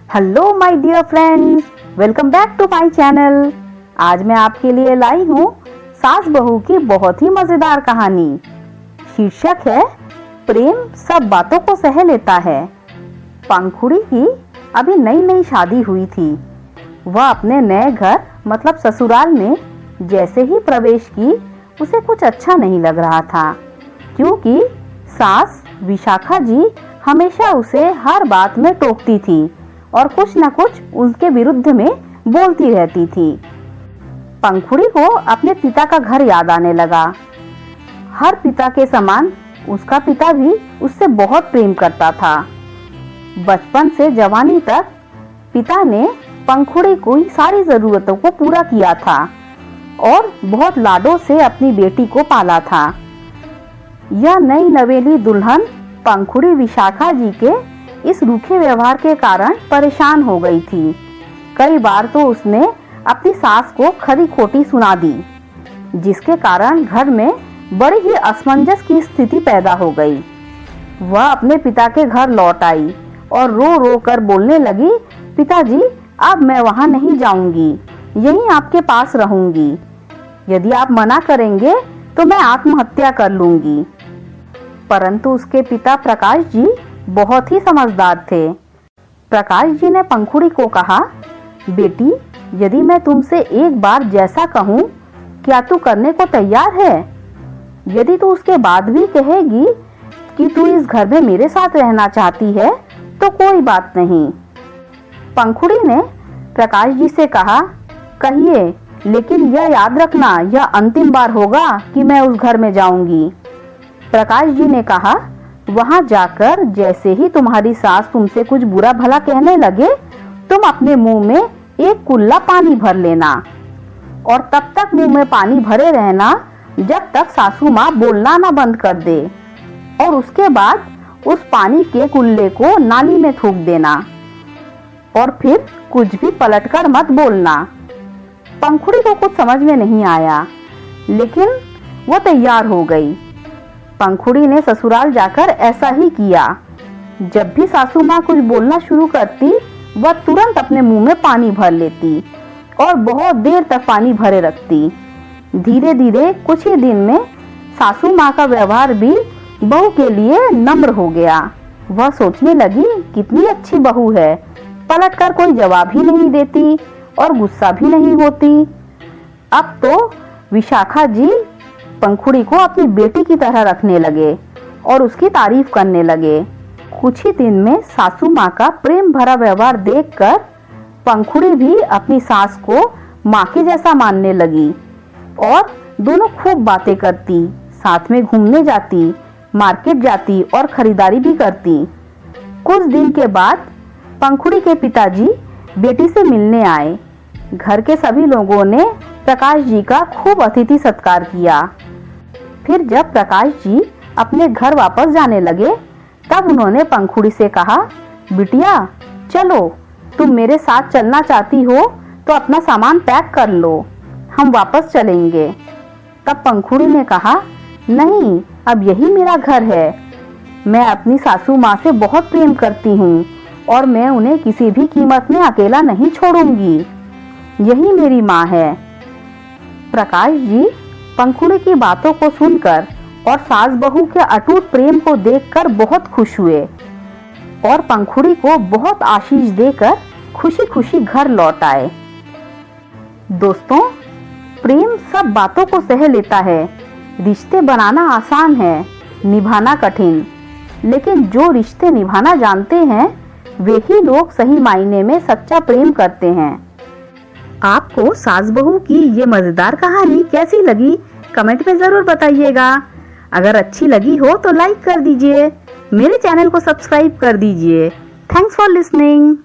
Hello my dear friends, welcome back to my channel. आज मैं आपके लिए लाई हूँ सास बहू की बहुत ही मजेदार कहानी। शीर्षक है प्रेम सब बातों को सह लेता है। पंखुड़ी की अभी नई नई शादी हुई थी। वह अपने नए घर मतलब ससुराल में जैसे ही प्रवेश की उसे कुछ अच्छा नहीं लग रहा था, क्योंकि सास विशाखा जी हमेशा उसे हर बात में टोकती थी और कुछ न कुछ उसके विरुद्ध में बोलती रहती थी। पंखुड़ी को अपने पिता का घर याद आने लगा। हर पिता के समान उसका पिता भी उससे बहुत प्रेम करता था। बचपन से जवानी तक पिता ने पंखुड़ी की सारी जरूरतों को पूरा किया था और बहुत लाडों से अपनी बेटी को पाला था। यह नई नवेली दुल्हन पंखुड़ी विशाखा जी के इस रूखे व्यवहार के कारण परेशान हो गई थी। कई बार तो उसने अपनी सास को खरी खोटी सुना दी, जिसके कारण घर में बड़ी ही असमंजस की स्थिति पैदा हो गई। वह अपने पिता के घर लौट आई और रो रो कर बोलने लगी, पिताजी अब मैं वहां नहीं जाऊंगी, यहीं आपके पास रहूंगी। यदि आप मना करेंगे तो मैं आत्महत्या कर लूंगी। परंतु उसके पिता प्रकाश जी बहुत ही समझदार थे। प्रकाश जी ने पंखुड़ी को कहा, बेटी यदि मैं तुमसे एक बार जैसा कहूँ क्या तू करने को तैयार है? यदि तू उसके बाद भी कहेगी कि तू इस घर में मेरे साथ रहना चाहती है तो कोई बात नहीं। पंखुड़ी ने प्रकाश जी से कहा, कहिए, लेकिन यह याद रखना यह अंतिम बार होगा कि मैं उस घर में जाऊंगी। प्रकाश जी ने कहा, वहां जाकर जैसे ही तुम्हारी सास तुमसे कुछ बुरा भला कहने लगे तुम अपने मुंह में एक कुल्ला पानी भर लेना और तब तक मुंह में पानी भरे रहना जब तक सासू माँ बोलना ना बंद कर दे, और उसके बाद उस पानी के कुल्ले को नाली में थूक देना और फिर कुछ भी पलटकर मत बोलना। पंखुड़ी को कुछ समझ में नहीं आया, लेकिन वो तैयार हो गई। पंखुड़ी ने ससुराल जाकर ऐसा ही किया। जब भी सासू माँ कुछ बोलना शुरू करती वह तुरंत अपने मुंह में पानी भर लेती और बहुत देर तक पानी भरे रखती। धीरे धीरे कुछ ही दिन में सासू माँ का व्यवहार भी बहू के लिए नम्र हो गया। वह सोचने लगी, कितनी अच्छी बहू है, पलटकर कोई जवाब ही नहीं देती और गुस्सा भी नहीं होती। अब तो विशाखा जी पंखुड़ी को अपनी बेटी की तरह रखने लगे और उसकी तारीफ करने लगे। कुछ ही दिन में सासू माँ का प्रेम भरा व्यवहार देखकर पंखुड़ी भी अपनी सास को माँ के जैसा मानने लगी और दोनों खूब बातें करती, साथ में घूमने जाती, मार्केट जाती और खरीदारी भी करती। कुछ दिन के बाद पंखुड़ी के पिताजी बेटी से मिलने आए। घर के सभी लोगों ने प्रकाश जी का खूब अतिथि सत्कार किया। फिर जब प्रकाश जी अपने घर वापस जाने लगे तब उन्होंने पंखुड़ी से कहा, बिटिया चलो, तुम मेरे साथ चलना चाहती हो तो अपना सामान पैक कर लो, हम वापस चलेंगे। तब पंखुड़ी ने कहा, नहीं, अब यही मेरा घर है। मैं अपनी सासू माँ से बहुत प्रेम करती हूँ और मैं उन्हें किसी भी कीमत में अकेला नहीं छोड़ूंगी, यही मेरी माँ है। प्रकाश जी पंखुड़ी की बातों को सुनकर और सास बहू के अटूट प्रेम को देखकर बहुत खुश हुए और पंखुड़ी को बहुत आशीष देकर खुशी खुशी घर लौट आए। दोस्तों, प्रेम सब बातों को सह लेता है। रिश्ते बनाना आसान है, निभाना कठिन, लेकिन जो रिश्ते निभाना जानते हैं वे ही लोग सही मायने में सच्चा प्रेम करते हैं। आपको सास बहू की ये मजेदार कहानी कैसी लगी कमेंट में जरूर बताइएगा। अगर अच्छी लगी हो तो लाइक कर दीजिए, मेरे चैनल को सब्सक्राइब कर दीजिए। Thanks for listening.